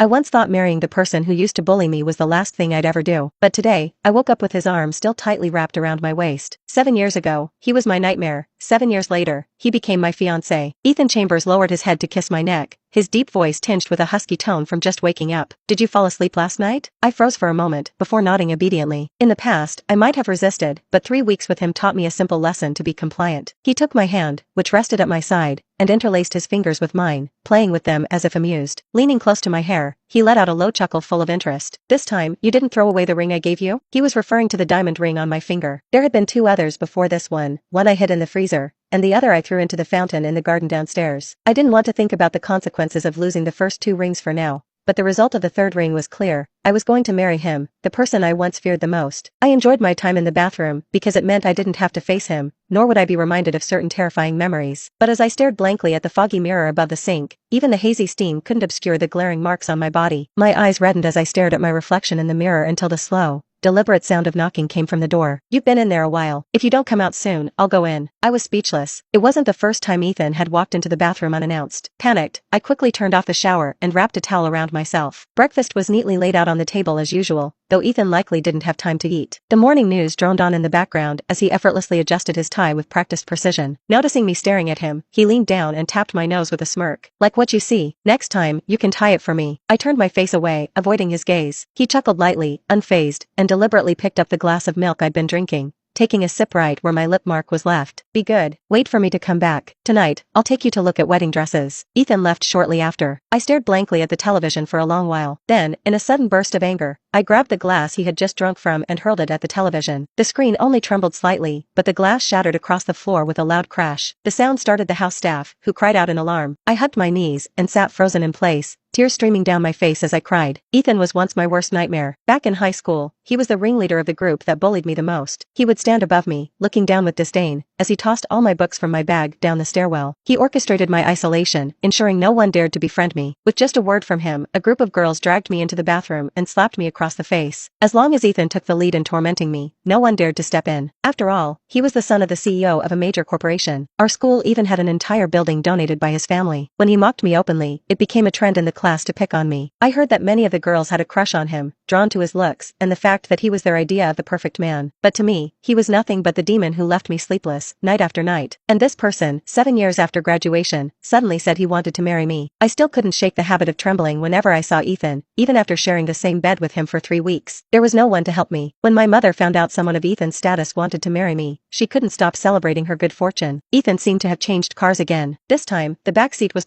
I once thought marrying the person who used to bully me was the last thing I'd ever do, but today, I woke up with his arm still tightly wrapped around my waist. 7 years ago, he was my nightmare. 7 years later, he became my fiancé. Ethan Chambers lowered his head to kiss my neck, his deep voice tinged with a husky tone from just waking up. "Did you fall asleep last night?" I froze for a moment, before nodding obediently. In the past, I might have resisted, but 3 weeks with him taught me a simple lesson: to be compliant. He took my hand, which rested at my side, and interlaced his fingers with mine, playing with them as if amused. Leaning close to my hair, he let out a low chuckle full of interest. "This time, you didn't throw away the ring I gave you?" He was referring to the diamond ring on my finger. There had been 2 others before this one I hid in the freezer, and the other I threw into the fountain in the garden downstairs. I didn't want to think about the consequences of losing the first 2 rings for now, but the result of the 3rd ring was clear. I was going to marry him, the person I once feared the most. I enjoyed my time in the bathroom because it meant I didn't have to face him, nor would I be reminded of certain terrifying memories. But as I stared blankly at the foggy mirror above the sink, even the hazy steam couldn't obscure the glaring marks on my body. My eyes reddened as I stared at my reflection in the mirror until the slow, deliberate sound of knocking came from the door. "You've been in there a while. If you don't come out soon, I'll go in." I was speechless. It wasn't the first time Ethan had walked into the bathroom unannounced. Panicked, I quickly turned off the shower and wrapped a towel around myself. Breakfast was neatly laid out on the table as usual, though Ethan likely didn't have time to eat. The morning news droned on in the background as he effortlessly adjusted his tie with practiced precision. Noticing me staring at him, he leaned down and tapped my nose with a smirk. "Like what you see. Next time, you can tie it for me." I turned my face away, avoiding his gaze. He chuckled lightly, unfazed, and deliberately picked up the glass of milk I'd been drinking, taking a sip right where my lip mark was left. "Be good. Wait for me to come back. Tonight, I'll take you to look at wedding dresses." Ethan left shortly after. I stared blankly at the television for a long while. Then, in a sudden burst of anger, I grabbed the glass he had just drunk from and hurled it at the television. The screen only trembled slightly, but the glass shattered across the floor with a loud crash. The sound started the house staff, who cried out in alarm. I hugged my knees and sat frozen in place, tears streaming down my face as I cried. Ethan was once my worst nightmare. Back in high school, he was the ringleader of the group that bullied me the most. He would stand above me, looking down with disdain, as he tossed all my books from my bag down the stairwell. He orchestrated my isolation, ensuring no one dared to befriend me. With just a word from him, a group of girls dragged me into the bathroom and slapped me across the face. As long as Ethan took the lead in tormenting me, no one dared to step in. After all, he was the son of the CEO of a major corporation. Our school even had an entire building donated by his family. When he mocked me openly, it became a trend in the class to pick on me. I heard that many of the girls had a crush on him, drawn to his looks and the fact that he was their idea of the perfect man. But to me, he was nothing but the demon who left me sleepless, night after night. And this person, 7 years after graduation, suddenly said he wanted to marry me. I still couldn't shake the habit of trembling whenever I saw Ethan, even after sharing the same bed with him for 3 weeks. There was no one to help me. When my mother found out someone of Ethan's status wanted to marry me, she couldn't stop celebrating her good fortune. Ethan seemed to have changed cars again. This time, the backseat was